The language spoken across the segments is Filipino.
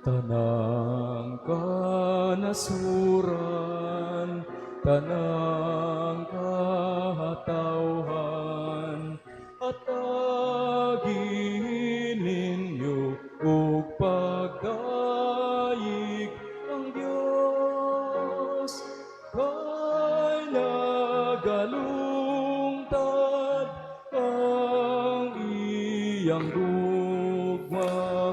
Tanang kanasuran, tanang kahatawhan, at agihin ninyo ug pagdayeg ang Dios kay nagalungtad ang iyang gugma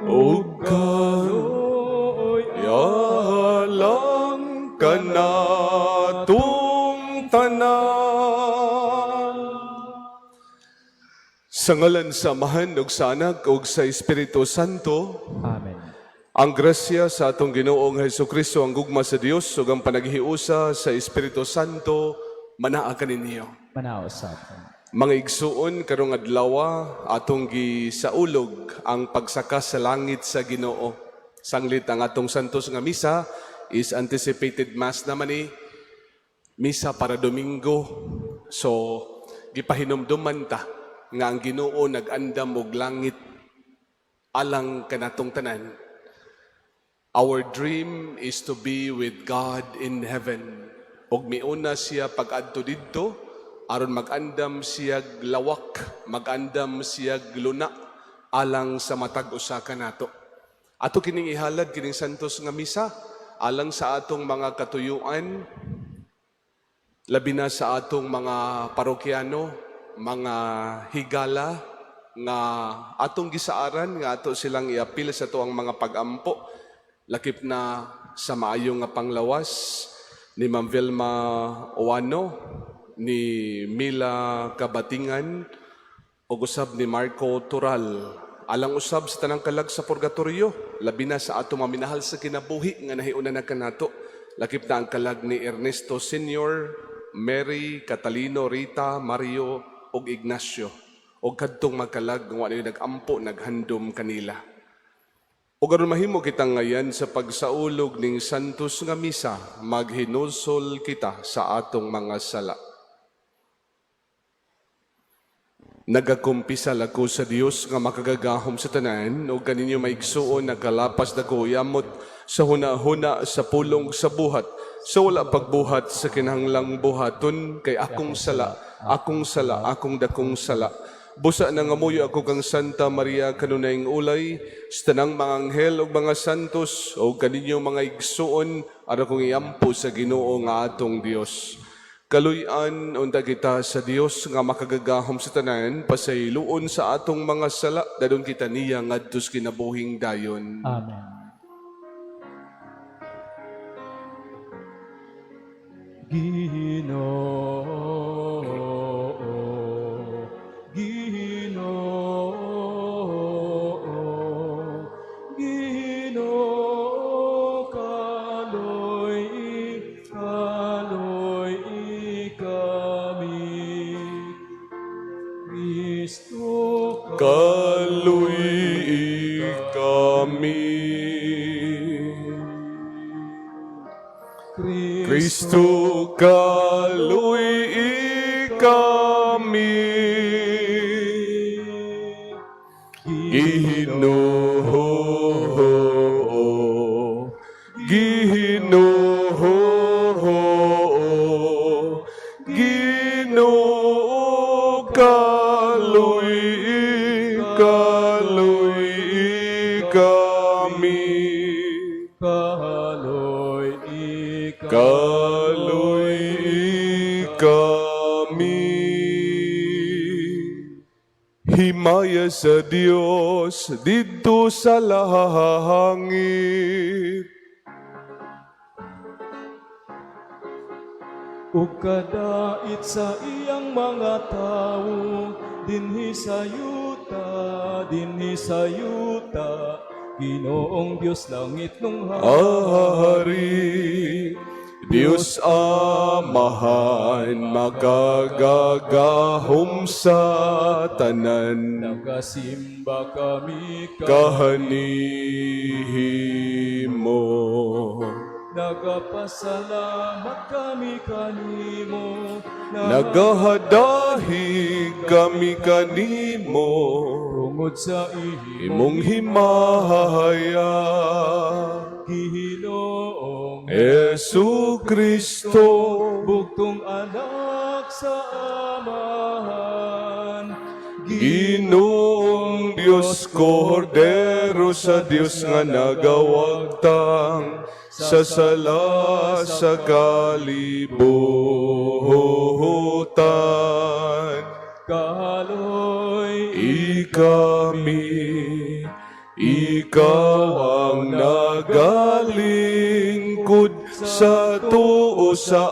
ug kayo'y alang kanatong tanan. Sa ngalan sa Amahan ug sa Anak ug sa Espiritu Santo, Amen. ang grasya sa atong Ginoong Hesukristo, ang gugma sa Dios ug ang panaghiusa sa Espiritu Santo manaa kaninyo. Manaos sa atin. Mga igsuon karong adlaw atong gisaulog ang pagsaka sa langit sa Ginoo. Sanglit ang atong santos nga misa is anticipated mass naman ni misa para Domingo. So gipahinumduman ta nga ang Ginoo nag-andam og langit alang kanatong tanan. Our dream is to be with God in heaven. Og miuna siya pag-adto didto aron mag-andam siyag lawak, mag-andam siyag luna alang sa matag usa kanato. Ato kining ihalad kining santos nga misa alang sa atong mga katuyuan, labi na sa atong mga parokyano, mga higala nga atong gisaaran nga ato silang iapil sa tuang mga pag-ampo, lakip na sa maayo nga panglawas ni Ma'am Vilma Oano, ni Mila Kabatingan, o usab ni Marco Tural. Alang usab sa tanang kalag sa purgatorio, labi na sa ato maminahal sa kinabuhi nga nahiuna na kanato. Lakip na ang kalag ni Ernesto Sr., Mary, Catalino, Rita, Mario, ug Ignacio. O kadtong magkalag nga wala nag-ampo, naghandom kanila. O garon mahimo kitang ngayan sa pagsaulog ning santos nga misa, maghinusol kita sa atong mga sala. Nagakumpisal ako sa Dios nga makagagahom sa tanan o ganinyo maigsuon nagkalapas na ko yamot sa huna-huna sa pulong sa buhat sa wala pagbuhat sa kinahanglang buhaton kay akong sala, akong dakong sala. Busa na ngamuyo ako kang Santa Maria kanunayng ulay sa tanang mga anghel o mga santos o ganinyo mga igsuon aron kong iampo sa Ginoo nga atong Dios. Kaluyan unta kita sa Dios nga makagagahom sa tanan, pasayloon sa atong mga sala, dadon kita niya ngadtos kinabuhing dayon. Amen. Ginoo, Ginoo, Ginoo, kaloy kami, Kristo Kaluy kami, Kristo kaluy kami, Ginoo, Ginoo, Ginoo, kaluy kami, kaluy kami. Himaya sa Dios dito sa langit. ug kadait sa iyang mga tawo dinhi sa yuta, Ginoong Dios langit nung Hari, Diyos Amahan, makagagahom sa tanan. nagasimba kami Kahanihimo, nagapasalamat kami kanimo, nagahadahi kami kanimo. tungod sa imong himaya. Ginoong Jesu Kristo, buktong anak sa amahan. Ginoong Diyos Kordero sa Diyos nga nagawagtang sa sala sa kalibutan. Kahaloy Ikami, ikaw ang nagalingkod sa tuo sa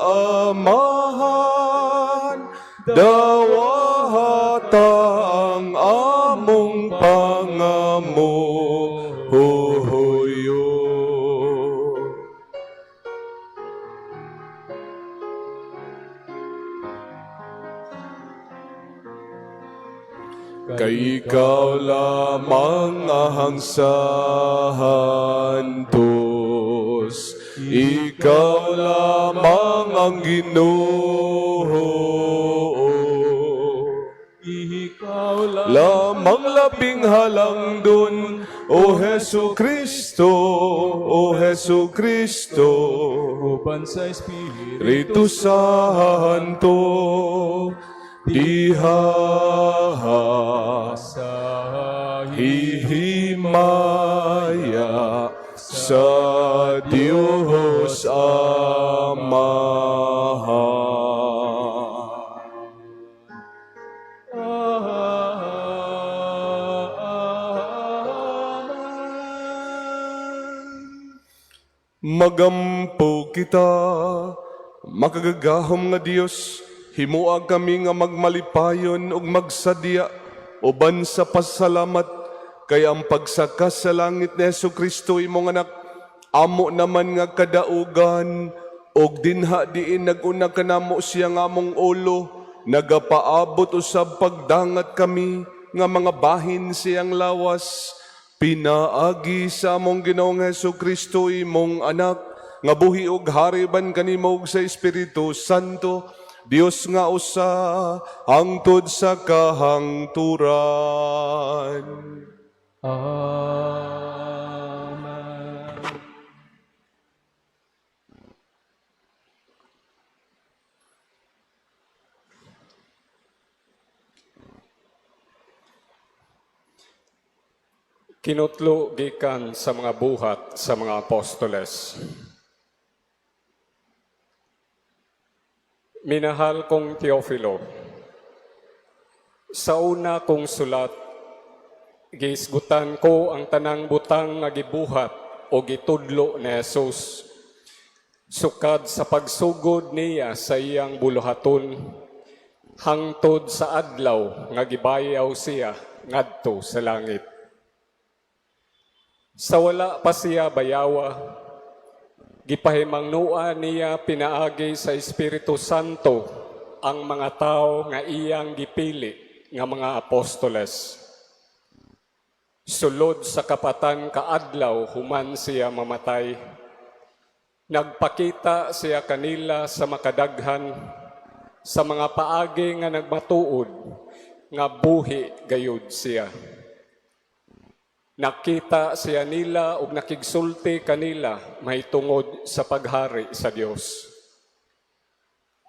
amahan. Dawahata ang among pangamuhuyo. Kay ikaw lamang ahang sahantos, ikaw lamang ang Ginoo. ikaw Lamang labing halangdon, O Hesu Kristo, O Hesu Kristo. uban sa Espiritu Rito Santo, diha sa hihimaya sa Diyos Amahan. Magampo kita, makagagahom nga Dios, himuag kami nga magmalipayon ug magsadya uban sa pasalamat kay ang pagsakas sa langit ni Jesucristo imong anak amo naman nga kadaugan ug dinha diin naguna kanamo siya nga among ulo nagapaabot usab pagdangat kami nga mga bahin siyang lawas. Pinaagi sa among Ginoong Jesucristo imong anak nga buhi ug hariban kanimo ug sa Espiritu Santo, Dios nga usa hangtod sa kahangturan. Amen. Kinutlo gikan sa mga buhat sa mga apostoles. Minahal kong Teofilo, sa una kong sulat, giisgutan ko ang tanang butang nga gibuhat o gitudlo ni Jesus. Sukad sa pagsugod niya sa iyang buluhaton, hangtod sa adlaw nga gibayaw siya ngadto sa langit. Sa wala pa siya bayawa, gipahimangnuan niya pinaagi sa Espiritu Santo ang mga tao nga iyang gipili nga mga apostoles. Sulod sa kapatan kaadlaw human siya mamatay, nagpakita siya kanila sa makadaghan sa mga paagi nga nagmatuod nga buhi gayud siya. Nakita siya nila ug nakigsulti kanila mahitungod sa paghari sa Dios.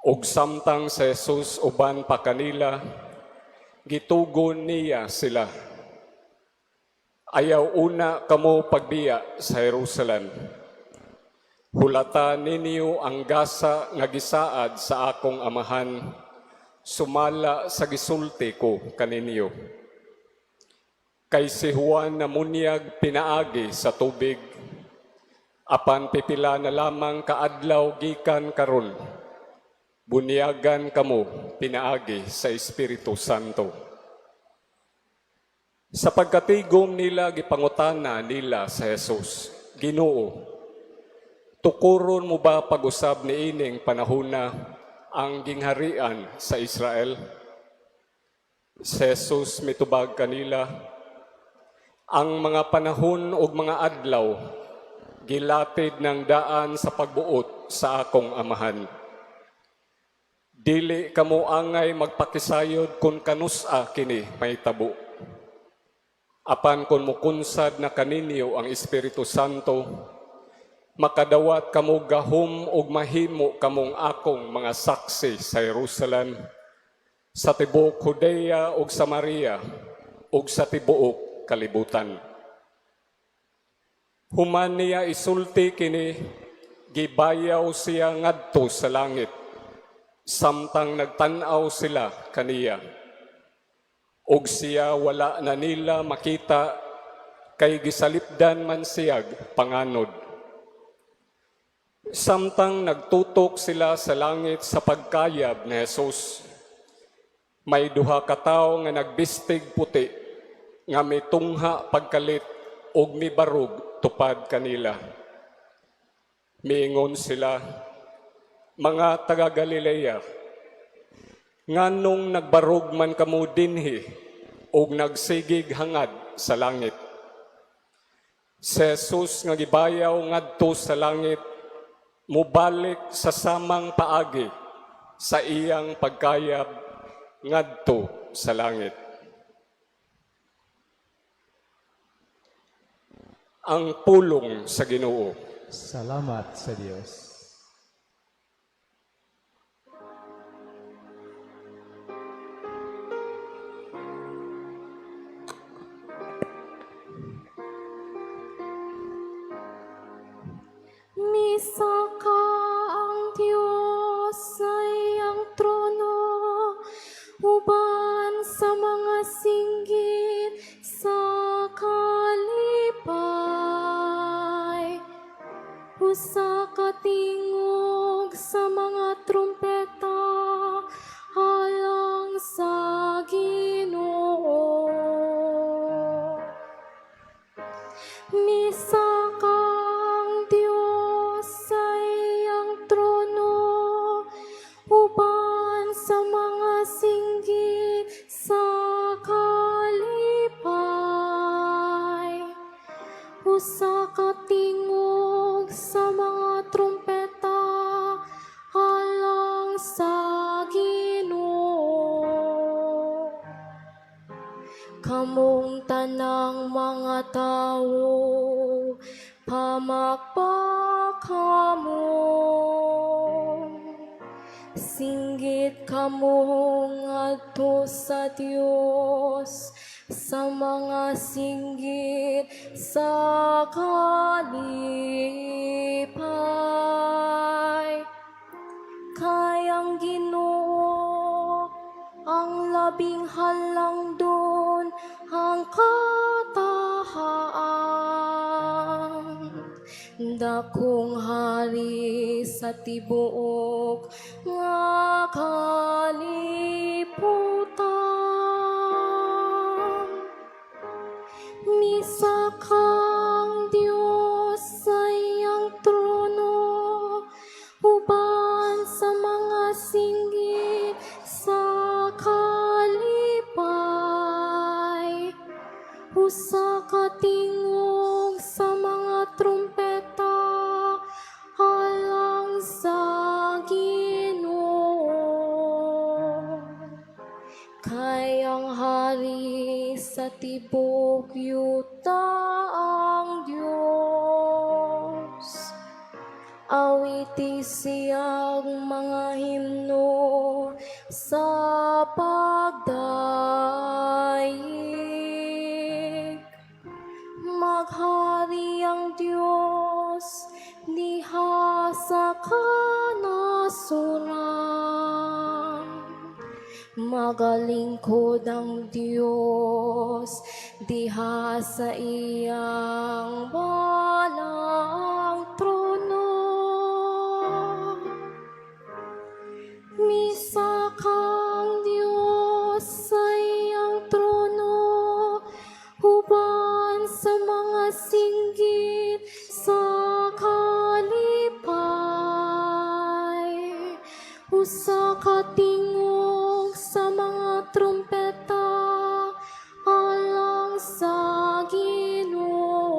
Ug samtang sa Jesus uban pa kanila, gitugon niya sila. Ayaw una kamo pagbiya sa Jerusalem. Hulata ninyo ang gasa nga gisaad sa akong amahan, sumala sa gisulti ko kaninyo. Kay si Juan na munyag pinaagi sa tubig, apan pipila na lamang kaadlaw gikan karon, bunyagan kamo pinaagi sa Espiritu Santo. Sa pagkatigom nila gipangutana nila sa Jesus, Ginoo, tukuron mo ba pag-usab ni ining panahona ang gingharian sa Israel? Si Jesus mitubag kanila, ang mga panahon ug mga adlaw gilatid ng daan sa pagbuot sa akong amahan. Dili kamo angay magpakisayod kung kanusa kini may tabo. apan kung mukunsad na kaninyo ang Espiritu Santo, makadawat kamo gahom ug mahimo kamong akong mga saksi sa Jerusalem, sa tibuok Judea ug Samaria, ug sa tibuok kalibutan. Human niya isulti kini, gibayaw siya ngadto sa langit, samtang nagtan-aw sila kaniya. Og siya wala na nila makita, kay gisalipdan man siyag panganod. Samtang nagtutok sila sa langit sa pagkayab ni Jesus, may duha ka tawo nga nagbistig puti, nga may tungha pagkalit og mibarog tupad kanila. Miingon sila, mga taga Galilea, nganong nagbarog man kamo dinhi ug nagsigig hangad sa langit. Si Jesus nga gibayaw ngadto sa langit, mubalik sa samang paagi sa iyang pagkayab ngadto sa langit. Ang pulong sa Ginoo. Salamat sa Diyos. Misa ka ang Diyos sa iyang trono, uban sa mga singgit sa kalipay. Usa ka tingog sa mga trumpeta, halang sa Ginoo. Misa kang Diyos sa iyang trono, uban sa mga singgit sa kalipay. Usa ka tingog sa mga trumpeta, halang sa Ginoo. Kamong tanang mga tawo, pamakpak kamo. Singgit kamo ngadto sa Dios, sa mga singgit sa kalipay. Kayang Ginoo ang labing halangdon, ang katahaan. Dakong hari sa tibuok nga kalibutan. Misa kang Diyos sa iyang trono, uban sa mga singgit sa kalipay. Usa ka tingog sa mga trumpeta, halang sa Ginoo. Kayang hari sa tibuok yuta ang Diyos. Awiti siyang mga himno sa pagdaig. Maghari ang Diyos diha sa kanasuran. Magalingkod ang Diyos diha sa iyang balang trono. Misa kang Diyos sa iyang trono, uban sa mga singgit sa kalipay. Usa ka tingog sa mga trumpeta, halang sa Ginoo.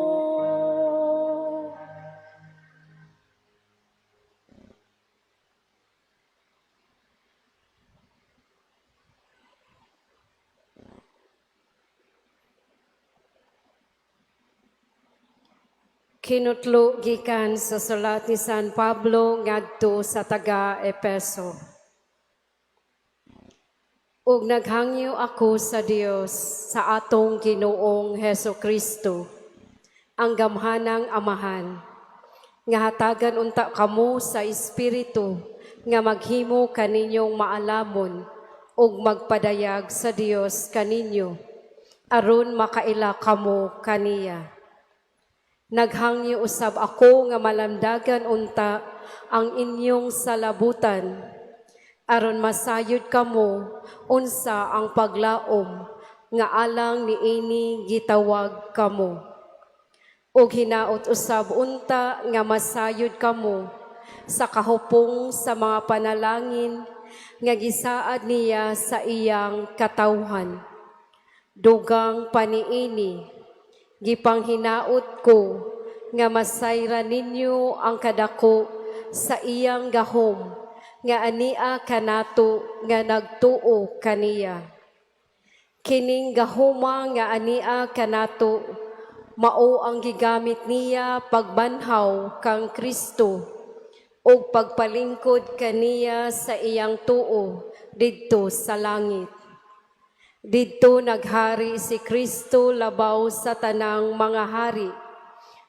Kinutlo gikan sa sulat ni San Pablo ngadto sa taga Epeso. Ug naghangyo ako sa Dios sa atong Ginoong Heso Kristo, ang gamhanang Amahan, nga hatagan unta kamo sa Espiritu nga maghimo kaninyong maalamon ug magpadayag sa Dios kaninyo aron makaila kamo kaniya. Naghangyo usab ako nga malamdagan unta ang inyong salabutan aron masayod kamo unsa ang paglaom nga alang niini gitawag kamo. Ug hinaot usab unta nga masayod kamo sa kahupong sa mga panalangin nga gisaad niya sa iyang katawhan. Dugang paniini, gipanghinaot ko nga masayra ninyo ang kadako sa iyang gahom nga ania kanato nga nagtuo kaniya. Kining gahoma nga ania kanato mao ang gigamit niya pagbanhaw kang Kristo ug pagpalingkod kaniya sa iyang tuo didto sa langit. Didto naghari si Kristo labaw sa tanang mga hari,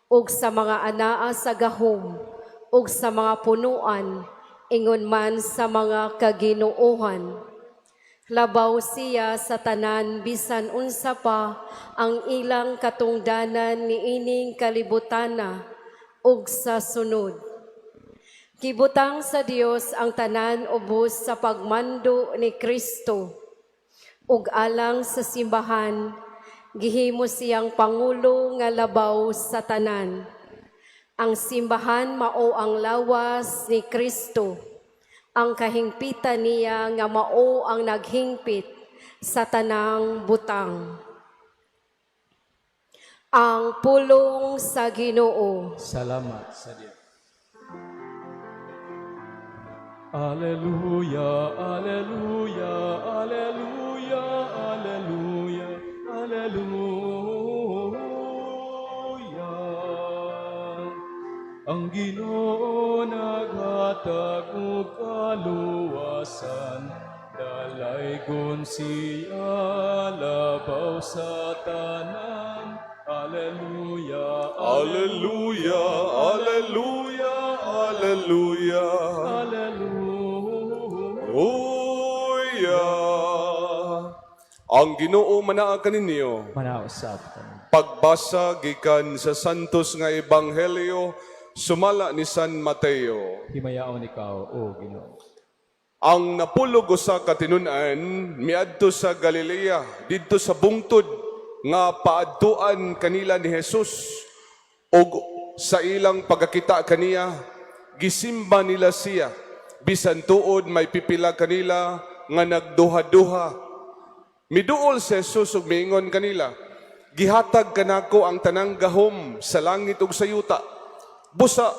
ug sa mga anaa sa gahom, ug sa mga punuan, ingon man sa mga kaginoohan. Labaw siya sa tanan bisan unsa pa ang ilang katungdanan niining kalibutana, ug sa sunod. Gibutang sa Dios ang tanan ubos sa pagmando ni Kristo, ug alang sa simbahan, gihimo siyang pangulo nga labaw sa tanan. Ang simbahan mao ang lawas ni Kristo, ang kahingpitan niya nga mao ang naghingpit sa tanang butang. Ang pulong sa Ginoo. Salamat sa Dios. Alleluia, alleluia, alleluia, alleluia, alleluia. Ang Ginoo naghatag og kaluwasan, dalaygon siya labaw sa tanan. Alleluia, Alleluia, alleluia, alleluia. Alleluia. Ang Ginoo manaa kaninyo. Manausap ka. Pagbasa gikan sa santos nga ebanghelyo sumala ni San Mateo. Himayaon ikaw, O Ginoo. Ang napulog usa ka tinun-an miadto sa Galilea didto sa bungtod nga paadtuan kanila ni Jesus, ug sa ilang pagkakita kaniya gisimba nila siya bisan tuod may pipila kanila nga nagduha-duha. Miduol si Jesus ug miingon kanila, gihatag kanako ang tanang gahom sa langit ug sa yuta. Busa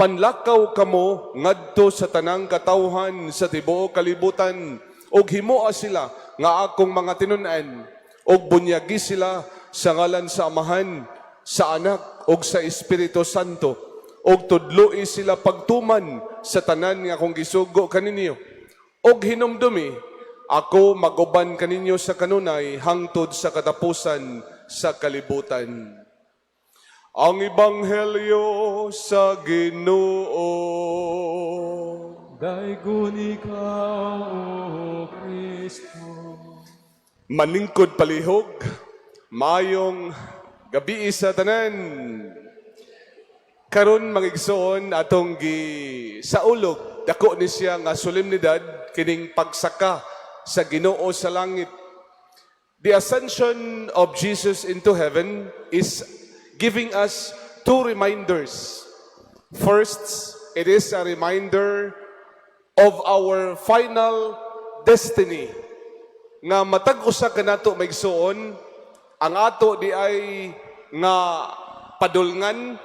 panlakaw kamo ngadto sa tanang katawhan sa tibuok kalibutan, ug himoa sila nga akong mga tinun-an, ug bunyagi sila sa ngalan sa Amahan, sa Anak, ug sa Espiritu Santo, ug tudloi sila pagtuman sa tanan nga akong gisugo kaninyo. Ug hinumdumi, ako maguban kaninyo sa kanunay hangtod sa katapusan sa kalibutan. Ang Ebanghelyo sa Ginoo. Daygon ikaw, O Kristo. Maningkod palihog, mayong gabi sa tanan. Karon magigsoon atong saulog, dako ni siya nga solemnidad kining pagsaka sa Ginoo sa langit. The ascension of Jesus into heaven is giving us two reminders. First, it is a reminder of our final destiny. Nga matag usa kanato maigsuon, ang ato di ay nga padulngan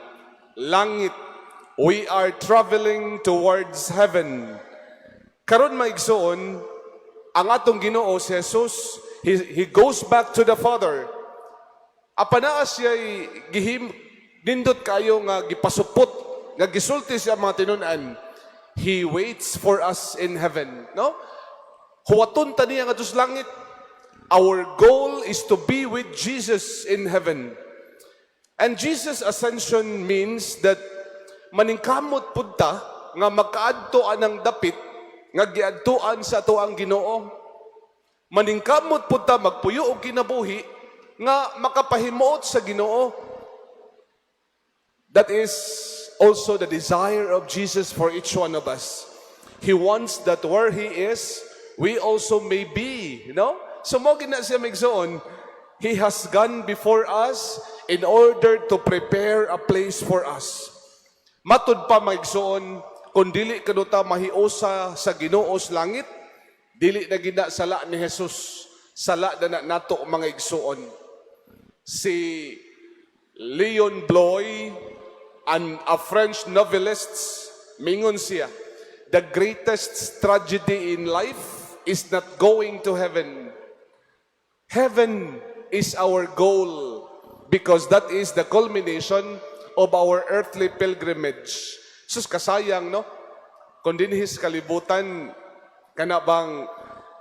langit. We are traveling towards heaven. Karon maigsuon, ang atong Ginoo si Jesus, he goes back to the Father. Apanaa siya Nindot kayo nga gipasupot, nga gisulti siya mga tinunan. He waits for us in heaven. No? Huwaton ta niya nga sa langit. Our goal is to be with Jesus in heaven. And Jesus' ascension means that maningkamot punta nga magkaadtoan ng dapit nga giadtuan sa ato ang Ginoo. Maningkamot punta magpuyo og kinabuhi nga makapahimuot sa Ginoo. That is also the desire of Jesus for each one of us. He wants that where He is, we also may be. You know? So mo gina siya migsoon, He has gone before us in order to prepare a place for us. Matud pa maigsoon, kung dili kanuta mahiusa sa Ginoo's langit, dili na gina sala ni Jesus, sala na nato mga igsoon. Si Leon Bloy, a French novelist, mingon siya, the greatest tragedy in life is not going to heaven. Heaven is our goal because that is the culmination of our earthly pilgrimage. Sus kasayang, no? Kung dinhis kalibutan, kana bang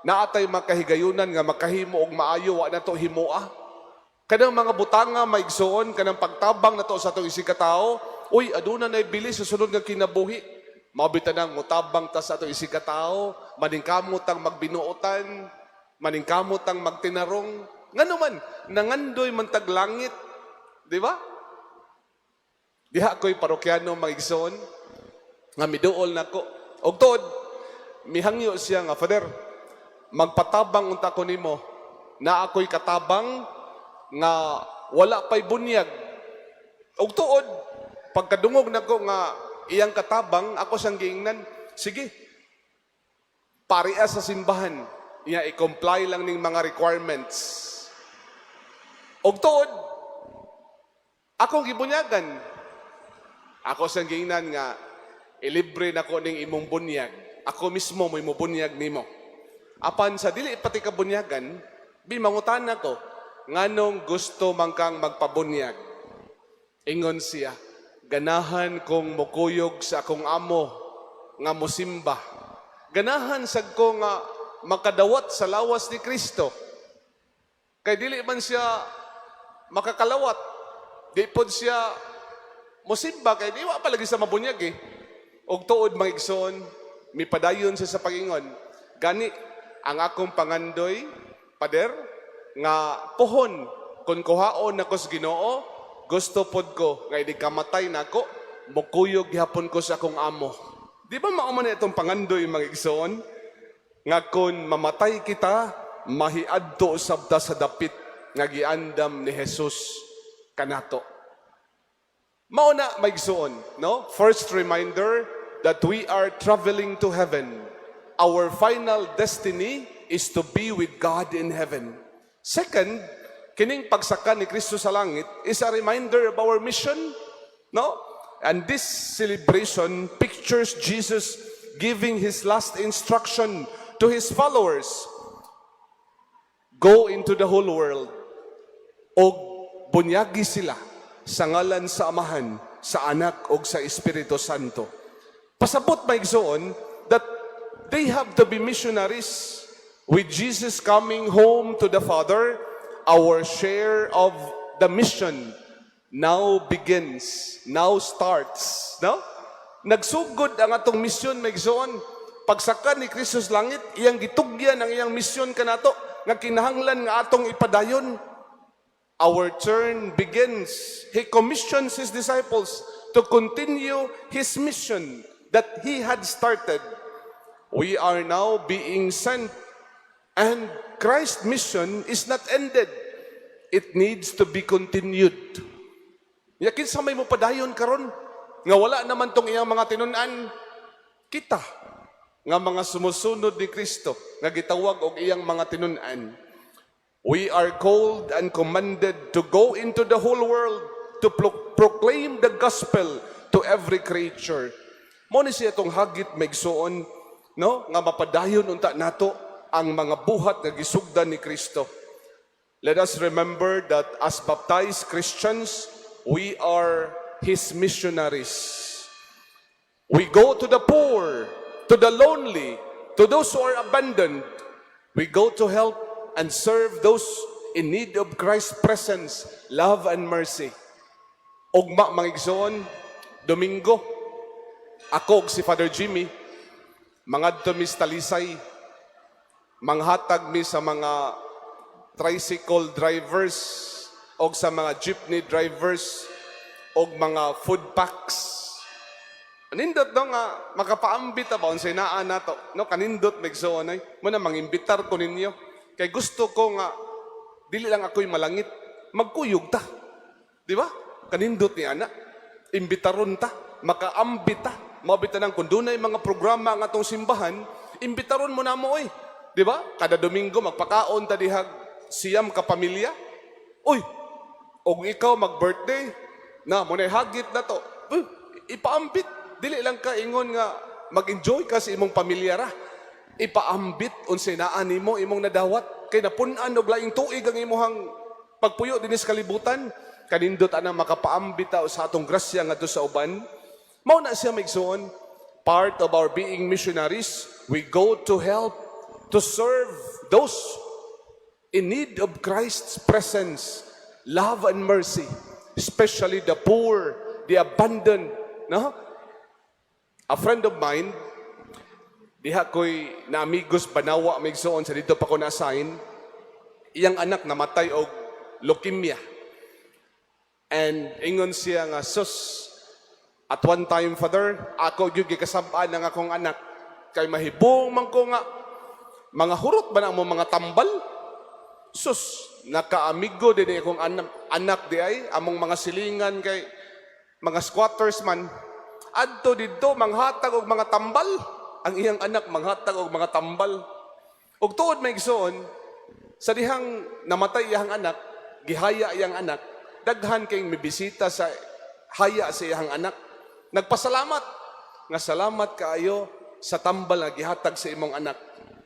naatay makahigayunan nga makahimo og maayo wa nato himoa. Kanang mga butanga maigsoon, kanang pagtabang nato sa atong isig katao, uy aduna nay bilis sa sunod nga kinabuhi. Mabitan nang mutabang ta sa atong isig katao, maningkamot ang magbinuotan, maningkamot ang magtinarong. Ngano man, nangandoy man taglangit, di ba? Diha ko'y parokyano maigsoon, nga miduol nako. Og tuod, mihangyo siya nga, Father, magpatabang unta ko nimo, na ako'y katabang, nga wala pa'y bunyag. Og tuod, pagkadungog nako nga iyang katabang, ako siyang giingnan, sige, paria sa simbahan, iya i-comply lang ning mga requirements. Og tuod, akong gibunyagan. Ako siyang giingnan nga, ilibre na ko ning imong bunyag. Ako mismo mo imubunyag nimo. Apan sa dili pati kabunyagan, bimangutan ako, nganong gusto man kang magpabunyag. Ingon siya, ganahan kong mukuyog sa akong amo, nga mosimba. Ganahan sad ko nga makadawat sa lawas ni Kristo. Kay dili man siya makakalawat. Di pod siya mosimba kay di wa palagi sa mabunyag eh. Og tuod magigsoon, mipadayon siya sa pagingon. Gani ang akong pangandoy, Pader, nga pohon kun kuhaon nako sa Ginoo, gusto pod ko nga di kamatay nako, mukuyog gihapon ko sa akong amo. Di ba mao man itong pangandoy magigsoon? Nga kun mamatay kita, mahiadto sabta sa dapit nga giandam ni Jesus kanato. Mao na maigsoon, no? First reminder that we are traveling to heaven. Our final destiny is to be with God in heaven. Second, kining pagsaka ni Kristo sa langit is a reminder of our mission, no? And this celebration pictures Jesus giving his last instruction to his followers. Go into the whole world. O bunyagi sila sa ngalan sa Amahan, sa Anak o sa Espiritu Santo. Pasabot maigsoon that they have to be missionaries. With Jesus coming home to the Father, our share of the mission now begins, now starts. No? Nagsugod ang atong misyon maigsoon. Pagsaka ni Kristo sa langit, iyang gitugyan ang iyang misyon kanato nga kinahanglan nga atong ipadayon. Our turn begins. He commissions his disciples to continue his mission that he had started. We are now being sent, and Christ's mission is not ended. It needs to be continued. Yakin sa may mo padayon karon nga wala naman tong iyang mga tinunan, kita nga mga sumusunod ni Kristo nga gitawag og iyang mga tinunan. We are called and commanded to go into the whole world to proclaim the gospel to every creature. Mo ni siya itong hagit maigsoon, no? Nga mapadayon unta nato ang mga buhat nga gisugdan ni Kristo. Let us remember that as baptized Christians, we are His missionaries. We go to the poor, to the lonely, to those who are abandoned. We go to help and serve those in need of Christ's presence, love, and mercy. Ugma, mga igsoon, Domingo, ako ug si Father Jimmy, mangadto mi sa Talisay, manghatag mi sa mga tricycle drivers o sa mga jeepney drivers o mga food packs. Kanindot no nga makapaambit ba unsay naa nato no kanindot megsoon ay mo na mangimbitar ko ninyo kay gusto ko nga dili lang ako'y malangit magkuyog ta. Di ba? Kanindot ni ana. Imbitaron ta, makaambita. Mabita nang kung dunay mga programa nga atong simbahan, imbitaron mo na mo oy. Di ba? Kada Domingo magpakaon ta dihag siyam ka pamilya. Uy, og ikaw mag-birthday, na mo na hagit na to. Uy, ipaambit. Dili lang ka ingon nga mag-enjoy ka sa imong pamilya ra. Ipaambit unsay naa nimo imong nadawat kay napun-an og laing tuig ang imong pagpuyo dinis kalibutan. Kanindot anang makapaambit ta sa atong grasya ngadto sa uban. Mao na siya maigsoon. Part of our being missionaries, we go to help, to serve those in need of Christ's presence, love and mercy, especially the poor, the abandoned. No? A friend of mine, diha ko'y na amigos Banawa, maigsoon sa dito pa ko na-assign, iyang anak namatay og leukemia. And ingon siya nga, sus, at one time, Father, ako yung gikasabaan ng akong anak, kay mahibong man ko nga, mga hurot ba na mo mga tambal? Sus, nakaamigo din akong anak di ay, among mga silingan kay mga squatters man, adto dito, manghatag og mga tambal. Ang iyang anak, manghatag og mga tambal. Og tuod may igsoon, sa dihang namatay iyang anak, gihaya iyang anak, daghan kayong mibisita sa haya sa iyang anak. Nagpasalamat, nga salamat kaayo sa tambal nga gihatag sa imong anak.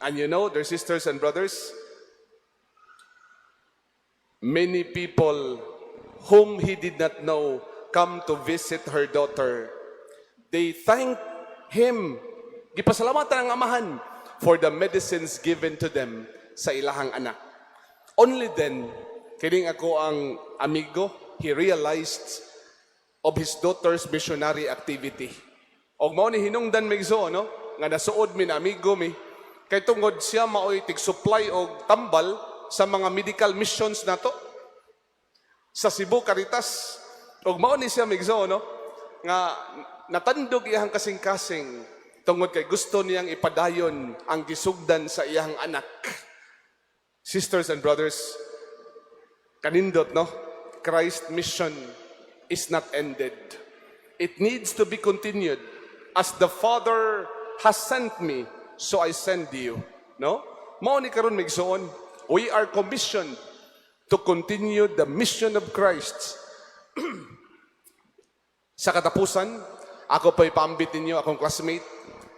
And you know, dear sisters and brothers, many people whom he did not know come to visit her daughter. They thank him, gipasalamatan ang amahan for the medicines given to them sa ilahang anak. Only then, kining ako ang amigo, he realized of his daughter's missionary activity. Og mao ni hinungdan migso no, nga nasuod mi na amigo mi, kay tungod siya maoy tig-supply og tambal sa mga medical missions nato sa Cebu, Caritas. Og mao ni siya migso no, nga natandog iyang kasing-kasing tungod kay gusto niyang ipadayon ang gisugdan sa iyang anak. Sisters and brothers, kanindot no, Christ mission is not ended. It needs to be continued. As the Father has sent me, so I send you. No? Mao ni karon migsoon, we are commissioned to continue the mission of Christ. Sa katapusan, ako pa'y paambit ninyo, akong classmate,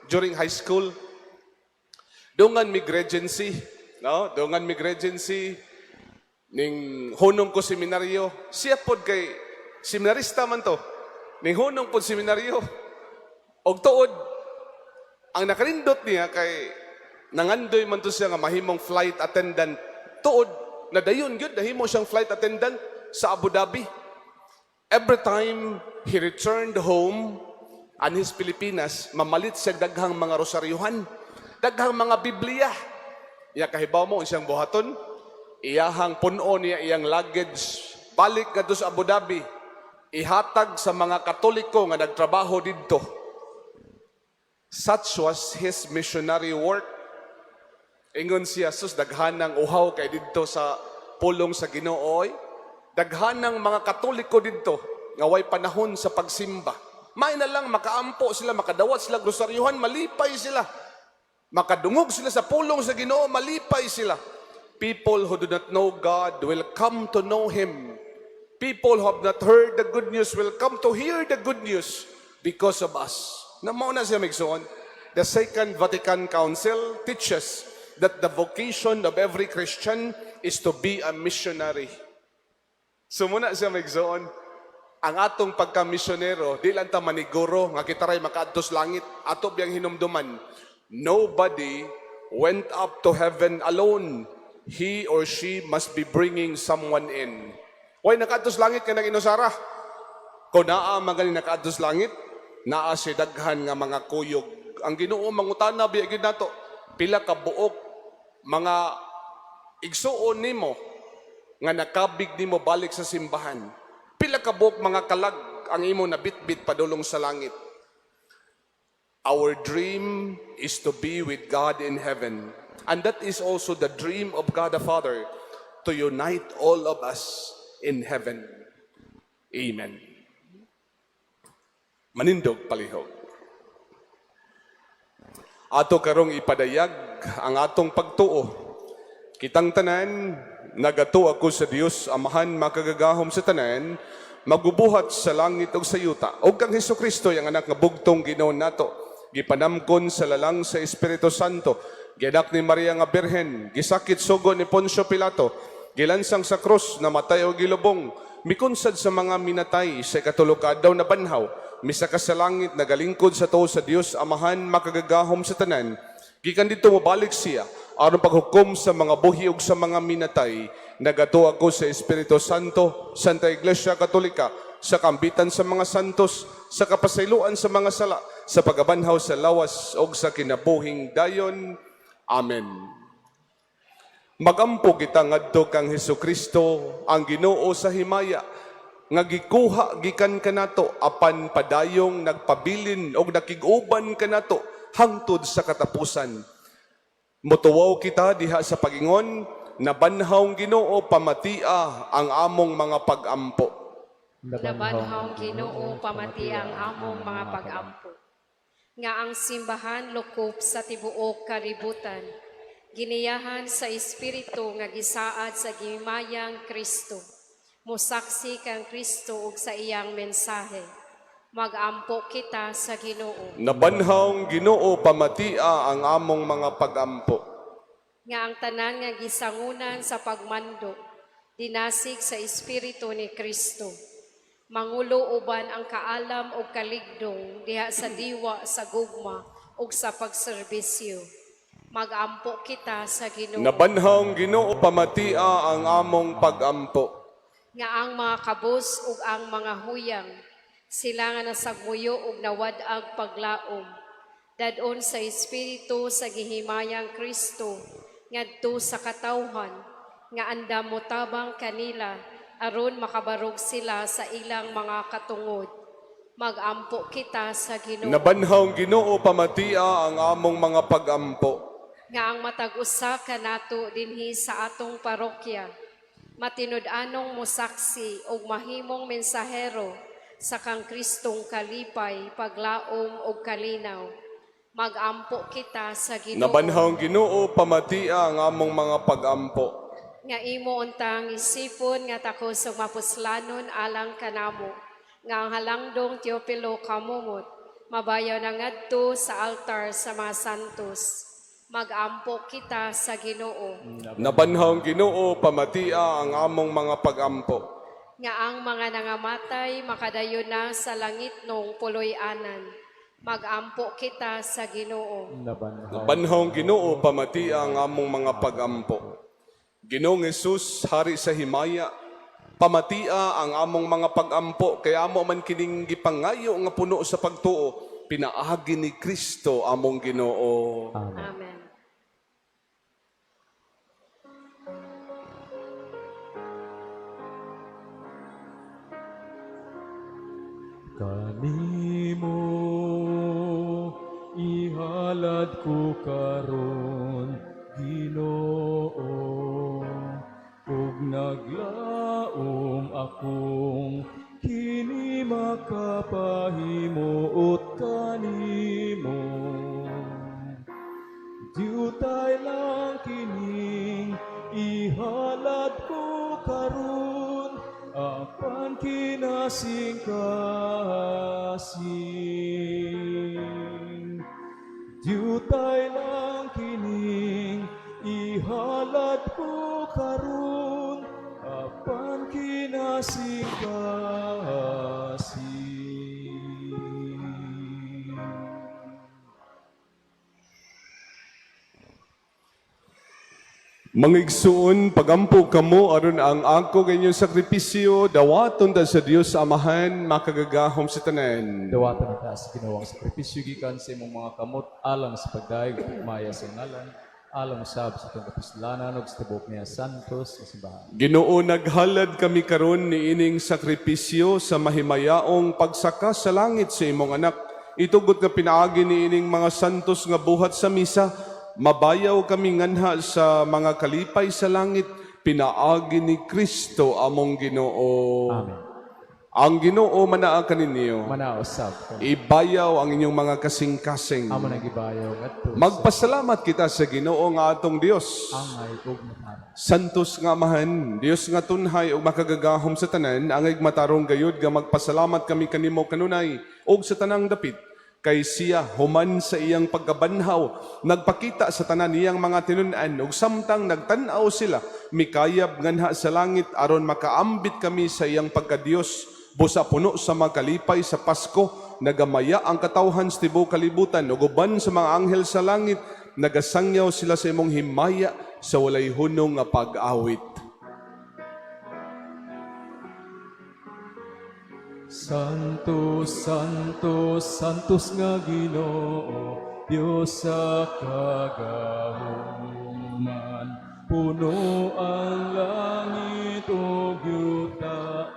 during high school, dungan mig regency, no? Dungan mig regency, ning hunong ko seminaryo, siya pod kay, seminarista man to, ning hunong pod seminaryo, og tuod, ang nakalindot niya kay, nangandoy man to siya nga mahimong flight attendant, tuod, nadayon gyud nahimo siyang flight attendant sa Abu Dhabi. Every time he returned home and his Pilipinas, mamalit siya daghang mga rosaryuhan, daghang mga Biblia. Iya kahibaw mo siyang buhaton, iyahang puno niya iyang luggage, balik nga sa Abu Dhabi, ihatag sa mga Katoliko nga nagtrabaho didto. Such was his missionary work. Ingon siya, sus, daghanang uhaw kay didto sa pulong sa Ginoo. Daghanang mga Katoliko didto nga way panahon sa pagsimba. May na lang makaampo sila, makadawat sila grosaryuhan, malipay sila. Makadungog sila sa pulong sa Ginoo, malipay sila. People who do not know God will come to know Him. People who have not heard the good news will come to hear the good news because of us. Namao na siya migsoon. The Second Vatican Council teaches that the vocation of every Christian is to be a missionary. So muna siya migsoon. ang atong pagkamisyonero, di lang ta maniguro, nga kita ray makaadtos langit, ato biyang hinumduman. Nobody went up to heaven alone. He or she must be bringing someone in. Way nakaadtos langit ka nang inusara. Kung naa magaling nakaadtos langit, naa si daghan nga mga kuyog. Ang Ginoo mangutana biya gyud nato, pila ka buok mga igsuon nimo nga nakabig nimo balik sa simbahan. Pila ka buok mga kalag ang imo nabitbit padulong sa langit. Our dream is to be with God in heaven. And that is also the dream of God the Father, to unite all of us in heaven. Amen. Manindog palihog. Ato karong ipadayag ang atong pagtuo. Kitang tanan, nagato ako sa Dios, Amahan makagagahom sa tanan, magubuhat sa langit ug sa yuta. Og kang Hesukristo, ang anak nga bugtong Ginoo nato, gipanamkon sa lalang sa Espiritu Santo, gianak ni Maria nga Birhen, gisakit sugo ni Poncio Pilato, gilansang sa krus, namatay o gilubong, mikunsad sa mga minatay sa katulukad daw na banhaw, misa ka sa langit, nagalingkod sa tuo sa Dios, Amahan makagagahom sa tanan, gikan dito mabalik siya, aron paghukom sa mga buhi ug sa mga minatay, nagato ako sa Espiritu Santo, Santa Iglesia Katolika, sa kambitan sa mga santos, sa kapasayloan sa mga sala, sa pagabanhaw sa lawas ug sa kinabuhing dayon. Amen. Magampo kita ngadto kang Hesukristo, ang Ginoo sa himaya, nga gikuha gikan kanato apan padayong nagpabilin og nakig-uban kanato hangtod sa katapusan. Motuwaw kita diha sa pagingon, nabanhawng Ginoo pamatia ang among mga pag-ampo. Nabanhawng Ginoo pamati ang among mga pag-ampo. Nga ang simbahan lukop sa tibuok kaributan, giniyahan sa Espiritu nga gisaad sa gimayang Kristo. Musaksi kang Kristo ug sa iyang mensahe. Mag-ampo kita sa Ginoo. Nabanhawng Ginoo pamatia ang among mga pag-ampo. Nga ang tanan nga gisangunan sa pagmando, dinasig sa Espiritu ni Kristo. Mangulo uban ang kaalam o kaligdong diha sa diwa sa gugma ug sa pagserbisyo. Mag-ampo kita sa Ginoo. Nabanhawng Ginoo pamatia ang among pag-ampo. Nga ang mga kabus ug ang mga huyang, sila nga nasagmuyo ug nawadag paglaom. Dadon sa Espiritu sa gihimayang Kristo, ngadto sa katawhan, nga andam motabang kanila, aron makabarog sila sa ilang mga katungod. Mag-ampo kita sa Ginoo. Nabanhawng Ginoo pamatia ang among mga pag-ampo. Nga ang matag-usa kanato dinhi sa atong parokya, matinud-anong mosaksi og mahimong mensahero sa kang Kristong kalipay, paglaom og kalinaw. Mag-ampo kita sa Ginoo. Nabanhawng Ginoo pamatia ang among mga pag-ampo. Nga imo untang isipon nga takos og mapuslanon alang kanamo, nga ang halangdong Teopilo kamumot, mabayaw na ngadto sa altar sa mga santos. Mag-ampo kita sa Ginoo. Nabanhawng Ginoo pamatia ang among mga pag-ampo. Nga ang mga nangamatay makadayon na sa langit nung puloy-anan. Mag-ampo kita sa Ginoo. Nabanhawng Ginoo pamatia ang among mga pag-ampo. Ginoong Hesus, Hari sa himaya, pamatia ang among mga pag-ampo, kaya amo man kining gipangayo nga puno sa pagtuo, pinaagi ni Kristo among Ginoo. Amen. Kanimo ihalad ko karon, Ginoo, ug naglaom akong kini makapahimuot kanimo. Diutay lang kining ihalad ko karon, apan kinasing-kasing. Diutay lang kining ihalad ko karon, apan kinasing-kasing. Mga igsuon, pagampo kamo aron ang ako kanyang sakripisyo, dawaton ta sa Dios Amahan, makagagahom sa tanan. Dawatan na taas ginawang sakripisyo gikan sa imong mga kamot alang sa pagdaig ug maya sa ngalan alang sab sa itong kapislanan ug sa tibok niya santos nga simbahan. Ginoo, naghalad kami karon ni ining sakripisyo sa mahimayaong pagsaka sa langit sa imong anak. Itugot nga pinaagi ni ining mga santos nga buhat sa misa, mabayaw kami nganha sa mga kalipay sa langit, pinaagi ni Kristo among Ginoo. Amen. Ang Ginoo manaa kaninyo. Manaosab ka. Ibayaw ang inyong mga kasing-kasing. Amo nang gibayaw ngadto sa Magpasalamat kita sa Ginoo nga atong Dios. angay ug matana. Santos nga Amahan, Dios nga tunhay ug makagagahom sa tanan, angay matarong gayud nga magpasalamat kami kanimo kanunay ug sa tanang dapit. Kay siya human sa iyang pagkabanhaw, nagpakita sa tanan niyang mga tinun-an ug samtang nagtan-aw sila, mikayab nganha sa langit aron makaambit kami sa iyang pagkadiyos. Busa puno sa makalipay sa Pasko, nagamaya ang katawhan sa tibuok kalibutan ug uban sa mga anghel sa langit, nagasangyaw sila sa imong himaya sa walay hunong nga pag-awit. Santos, Santos, Santos nga Ginoo, Dios sa kagahuman. Puno ang langit o yuta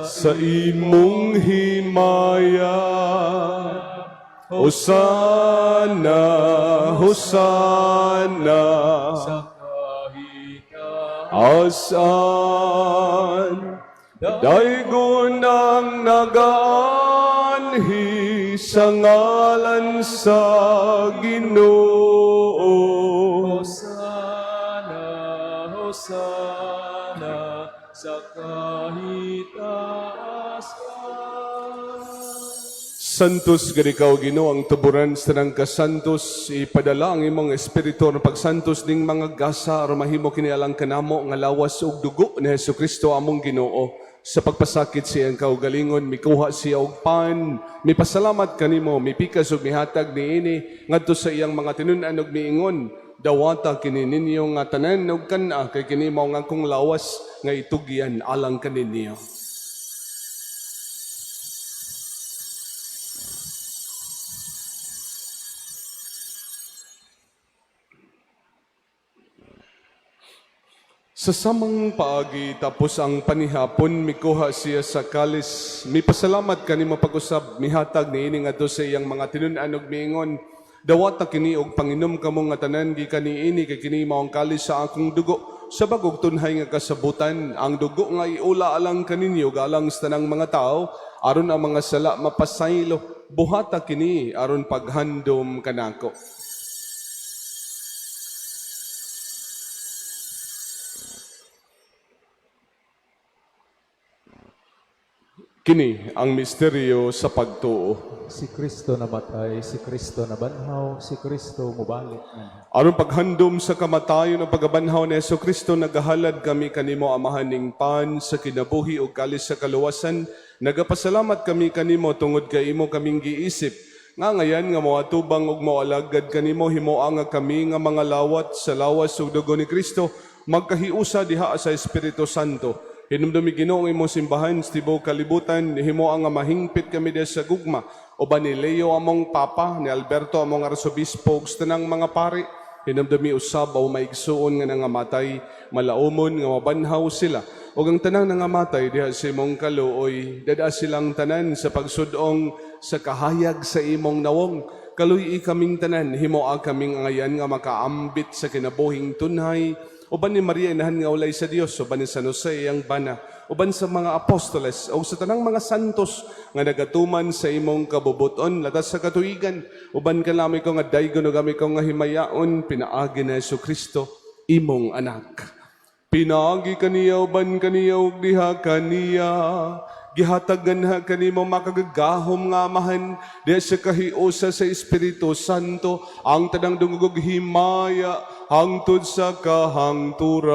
Sa imong himaya, Hosana, Hosana, sa kahita asan daygon ang nagaanhi sa ngalan sa Ginoo. Hosana, Hosana, sa kahitaasan. Santos gadikaw Ginoo ang tuburan sa tanang kasantos, ipadala ang imong espiritu ng pagsantos ning mga gasa aron mahimo kini alang kanamo nga lawas ug dugo ni Hesukristo among Ginoo. Sa pagpasakit siyang kaugalingon, mikuha siya og pan, mipasalamat kanimo, mipikas ug mihatag niini ngadto sa iyang mga tinun-an ug miingon, dawata kini ninyo nga tanan ug kana kay kini mao nga akong lawas nga itugyan alang kaninyo. Sa samang paagi tapos ang panihapon, mikuha siya sa kalis. Mipasalamat kanimo pag-usab, mihatag niini ngadto sa iyang mga tinun-an ug miingon, dawata kini og panginom kamo nga tanan gikan niini kay kini mao ang kalis sa akong dugo. Sa bagog tunhay nga kasabutan, ang dugo nga iula alang kaninyo galang sa tanang mga tao, aron ang mga sala mapasaylo. Buhata kini aron paghandom kanako. Kini ang misteryo sa pagtuo. Si Kristo namatay, si Kristo nabanhaw, si Kristo mubalik. Aron paghandom sa kamatayon ng pagabanhaw ni Jesucristo, nagahalad kami kanimo amahaning pan sa kinabuhi ug kalis sa kaluwasan. Nagapasalamat kami kanimo tungod kay imo kaming giisip. Nga ngayan nga moatubang ug moalagad kanimo, himuang nga kami nga mga lawat sa lawas ug dugo ni Kristo, magkahiusa diha sa Espiritu Santo. Hinumdumi Ginoo ang imong simbahan sa tibuok kalibutan, himuang nga mahingpit kami diha sa gugma. Uban ni Leo among papa, ni Alberto among arsobispo ug sa tanang mga pari. Hinumdumi usab o maigsuon nga nangamatay, malaumon nga mabanhaw sila. Ug ang tanang nangamatay diha sa imong kaluoy, dada silang tanan sa pagsudong sa kahayag sa imong nawong. Kaluy kaming tanan, himoa kaming ngayan nga makaambit sa kinabuhing tunhay. Uban ni Maria inahan nga walay sa Dios, uban ni San Jose iyang bana, uban sa mga apostoles o sa tanang mga santos nga nagatuman sa imong kabubuton latas sa katuigan, uban kalami ko nga daygon ug kami ko nga himayaon pinaagi na Jesucristo imong anak. Pinaagi kaniya uban kaniya ug diha kaniya, gihatagan ha kanimo makagagahom nga amahan diha sa kahiusa sa Espiritu Santo, ang tanang dungog ug himaya hangtod sa kahangturan.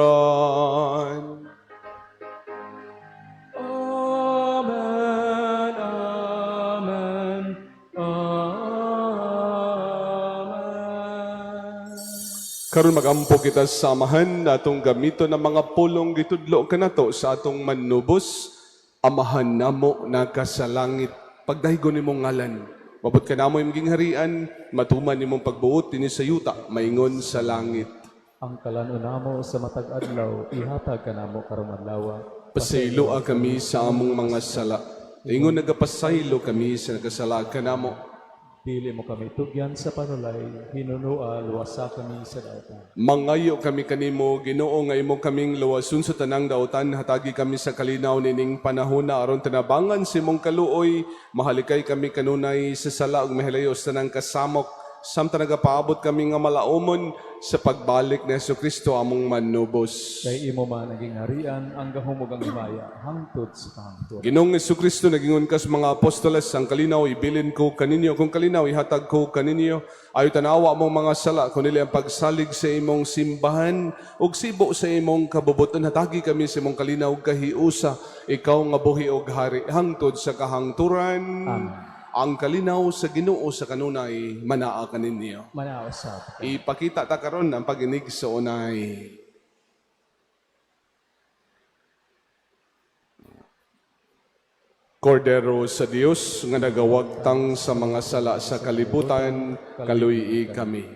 Amen, amen, amen. Karon magampo kita sa amahan atong gamito ng mga pulong gitudlo kanato sa atong manubos. Amahan namo nakasalangit, pagdahigon nimong ngalan. Mabot ka namo imong gingharian, matuman nimong pagbuot dinhi sa yuta, maingon sa langit. Ang kalanon namo sa matag adlaw, ihatag ka namo karong adlaw. Pasayloa kami sa among mga sala. Ingon nagapasaylo kami sa nagkasala ka namo. Dili mo kami tugyan sa panulay, hinunua luwasa kami sa dautan. Mangayo kami kanimo, Ginoo, nga imo kaming luwason sa tanang dautan, hatagi kami sa kalinaw nining panahon na aron tanabangan si mong kaluoy, mahalikay kami kanunay sa sala ug mahilayo sa tanang kasamok, samtang nagapaabot kami nga malaumon sa pagbalik ni Jesucristo among manubos. Kay imo man naging harian ang gahumog ang himaya, hangtod sa kahangtod. Ginoong Jesucristo nagingon ka sa mga apostoles, ang kalinaw ibilin ko kaninyo, kung kalinaw ihatag ko kaninyo, ayo tanawa mong mga sala, kung nila ang pagsalig sa imong simbahan, ug sibo sa imong kabubuton, hatagi kami sa imong kalinaw kahiusa, ikaw nga buhi og hari, hangtod sa kahangturan. Amen. Ang kalinaw sa Ginoo sa kanunay, manaa kaninyo. Manaosap. Ipakita ta karon ang pag-inig sa unay. Kordero sa Dios nga nagawagtang sa mga sala sa kalibutan, kaluyi kami.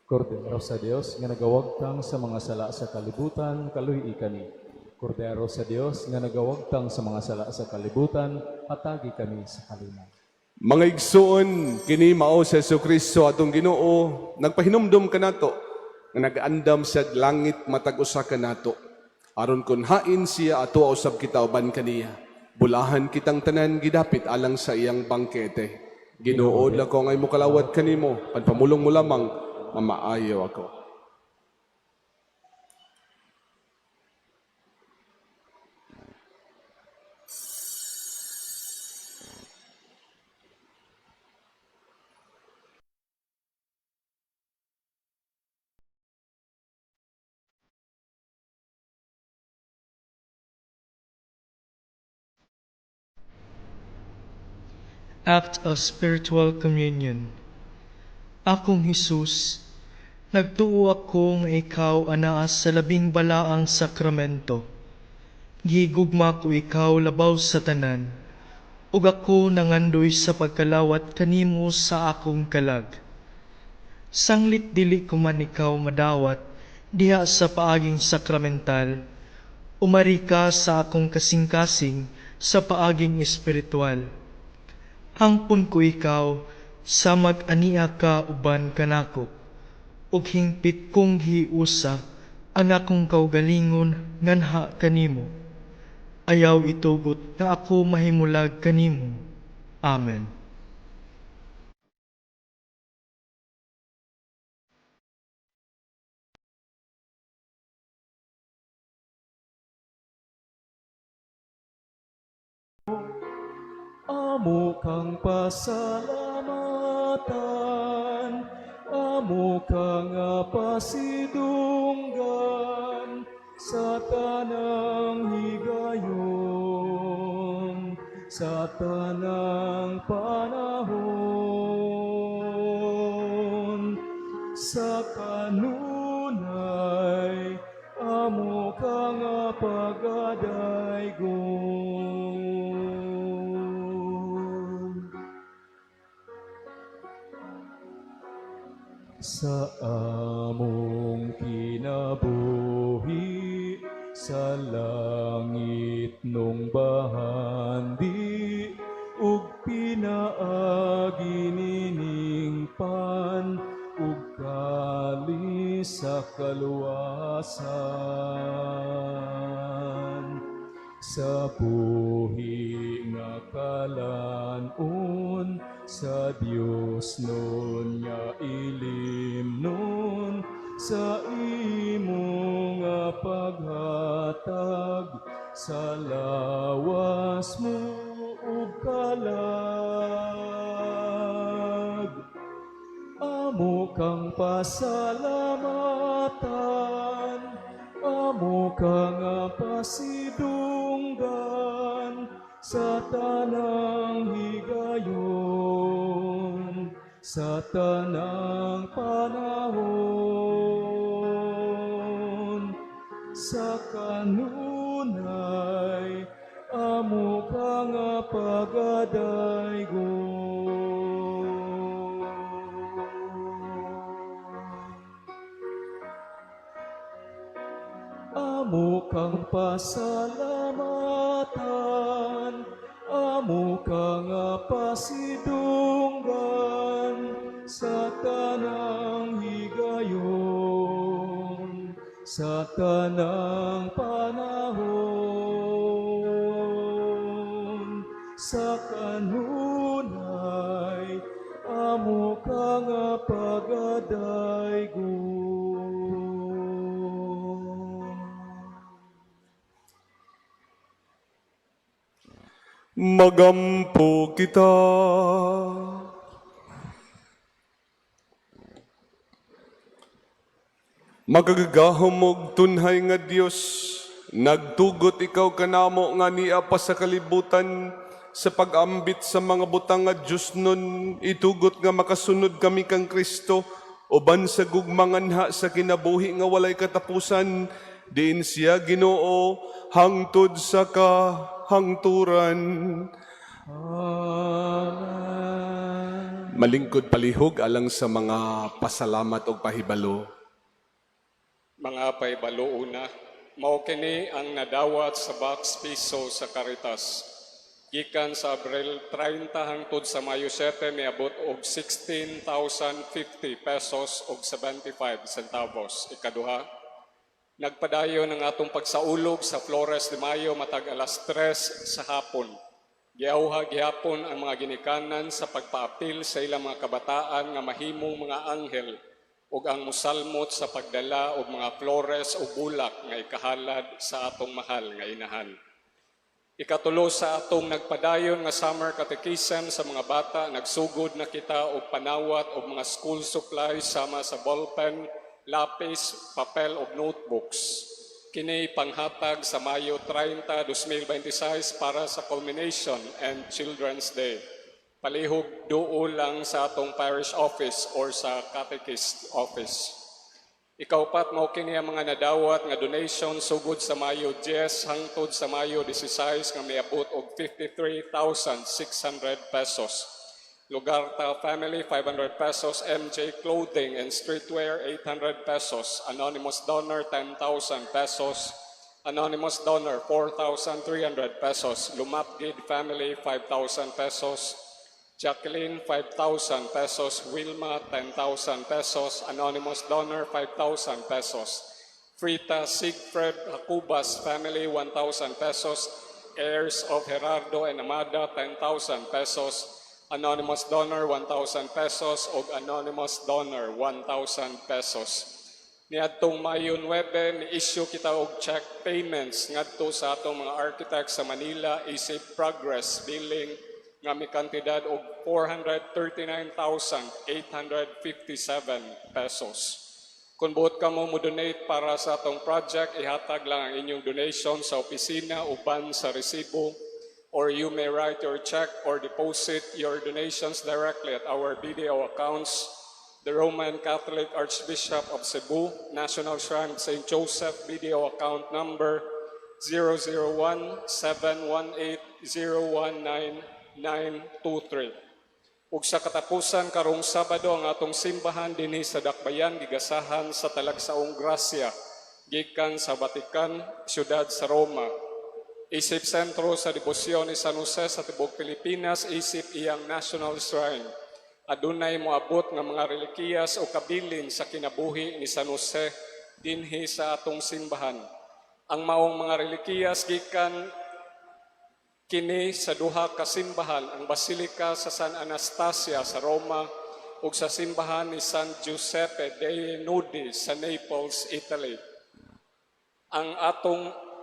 Kordero sa Dios nga nagawagtang sa mga sala sa kalibutan, kaluhi kami. Kordero sa Dios nga nagawagtang sa mga sala sa kalibutan, hatagi kami sa kalinaw. Mga igsoon, kini mao sa Jesucristo atong Ginoo, nagpahinumdum kanato nga nagaandam sa langit matag usa kanato. Aron kun hain siya ato usab kita uban kaniya. Bulahan kitang tanan gidapit alang sa iyang bangkete. Ginoo lako nga imo kalawat kanimo, panpamulong mo lamang mamaayo ako. Act of Spiritual Communion. Akong Hesus, nagtuo ako nga ikaw anaa sa labing balaang sakramento. Gigugma ko ikaw labaw sa tanan, ug ako nangandoy sa pagkalawat kanimo sa akong kalag. Sanglit dili ko man ikaw madawat diha sa paaging sakramental, umari ka sa akong kasing-kasing sa paaging espiritual. Hangpon ko ikaw sa mag-ania ka uban kanako, ug hingpit kong hiusa ang akong kaugalingon nganha kanimo. Ayaw itugot nga ako mahimulag kanimo. Amen. Amo kang pasalamatan, amo kang pasidunggan sa tanang higayon, sa tanang panahon, sa kanunay, amo kang pagadaygon. Sa among kinabuhi, sa langit nung bahandi, ug pinaagi nining pan, ug kali sa kaluwasan. Sa buhi nga kalanon, sa Dios nun nga ilim nun, sa imo nga paghatag, sa lawas mo ug kalag. Amo kang pasalamatan, amo kang pasidunggan sa tanang higayon, sa tanang panahon. sa kanunay, amo ka nga pagadaygon. Amo kang pasalamatan, amo ka nga pasidunggan, sa tanang higayon, sa tanang panahon, sa kanunay, amo ka nga pagadaygon. Magampo kita. Magagahom og tunhay nga Dios, nagtugot ikaw kanamo nga niya pa sa kalibutan, sa pag-ambit sa mga butang nga Diyos nun, itugot nga makasunod kami kang Kristo, uban sa gugmanganha sa kinabuhi nga walay katapusan, diin siya Ginoo hangtod sa kahangturan. Amen. Malingkod palihog alang sa mga pasalamat o pahibalo. Mga paibaluuna, mao kini ang nadawat sa box piso sa Caritas. Gikan sa Abril 30 hangtod sa Mayo 7 niabot og 16,050 pesos og 75 centavos. Ikaduha, nagpadayon ang atong pagsaulog sa Flores de Mayo matag alas 3 sa hapon. Giauha gihapon ang mga ginikanan sa pagpaapil sa ilang mga kabataan nga mahimong mga anghel ug ang musalmot sa pagdala og mga flores o bulak nga ikahalad sa atong mahal nga inahan. Ikatulo sa atong nagpadayon nga summer catechism sa mga bata, nagsugod na kita og panawat og mga school supplies sama sa ballpen, lapis, papel ug notebooks. Kini panghatag sa Mayo 30, 2026 para sa culmination and Children's Day. Palihog duo lang sa atong parish office or sa catechist office. Ikaupat mao kini ang mga nadawat nga donation sugod sa Mayo 10 hangtod sa Mayo 16 nga miabot og 53,600 pesos. Lugarta Family 500 pesos, MJ Clothing and Streetwear 800 pesos, Anonymous Donor 10,000 pesos, Anonymous Donor 4,300 pesos, Lumapgid Family 5,000 pesos, Jacqueline 5,000 pesos, Wilma 10,000 pesos, Anonymous Donor 5,000 pesos, Frita Sigfred Jacubas Family 1,000 pesos, heirs of Gerardo and Amada 10,000 pesos, Anonymous Donor 1,000 pesos ug Anonymous Donor 1,000 pesos. Niadtong Mayo 9, ni-issue kita og check payments ngadto sa atong mga architects sa Manila, isip progress billing nga may kantidad og 439,857 pesos. Kung buot ka mo donate para sa atong project, ihatag lang ang inyong donation sa opisina uban sa resibo, or you may write your check or deposit your donations directly at our BDO accounts, the Roman Catholic Archbishop of Cebu, National Shrine of St. Joseph, BDO account number 001-718-019-923. Ug sa katapusan karong Sabado ang atong simbahan dinhi sa Dakbayan gigasahan sa Talagsaong Gracia gikan sa Vatican, siyudad sa Roma. Isip sentro sa debosyon ni San Jose sa tibuok Pilipinas, isip iyang National Shrine. Adunay moabot nga mga relikiyas o kabilin sa kinabuhi ni San Jose dinhi sa atong simbahan. Ang maong mga relikiyas gikan kini sa duha ka simbahan, ang Basilika sa San Anastasia sa Roma ug sa simbahan ni San Giuseppe dei Nudi sa Naples, Italy. Ang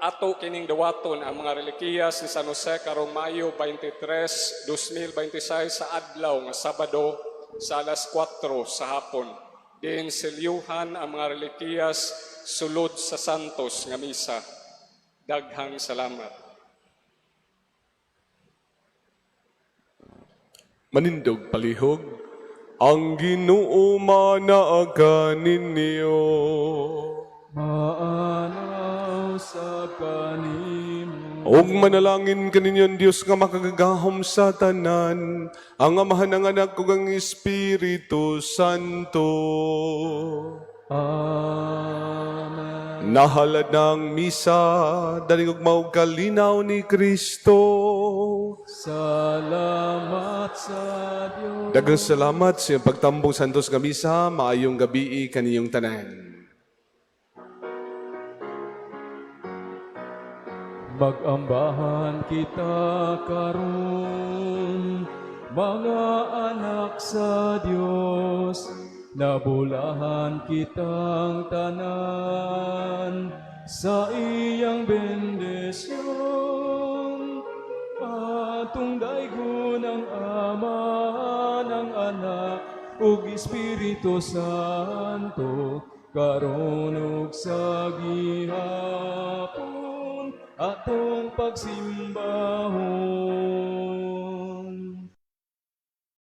ato kining dawaton ang mga relikiyas ni San Jose karong Mayo 23, 2026 sa adlaw nga Sabado sa alas 4 sa hapon. Diin selyuhan ang mga relikiyas sulod sa Santos nga misa. Daghang salamat. Manindog palihog, ang Ginoo manaaga ninyo. Maana sa kanimo. Og manalangin kaninyon Dios nga makagagahom sa tanan, ang Amahan ng Anak ug ang Espiritu Santo. Amen. Nahalad ng misa, daling ug maog kalinaw ni Kristo. Salamat sa Dios. Daghang salamat sa iyong pagtambong santos nga misa, maayong gabi kaniyong tanan. Magambahan kita karon, mga anak sa Dios. Nabulahan kitang tanan sa iyang bendisyon. Atong daygon ang Ama, ng Anak, ug Espiritu Santo, karon ug sa gihapon, atong pagsimbahon.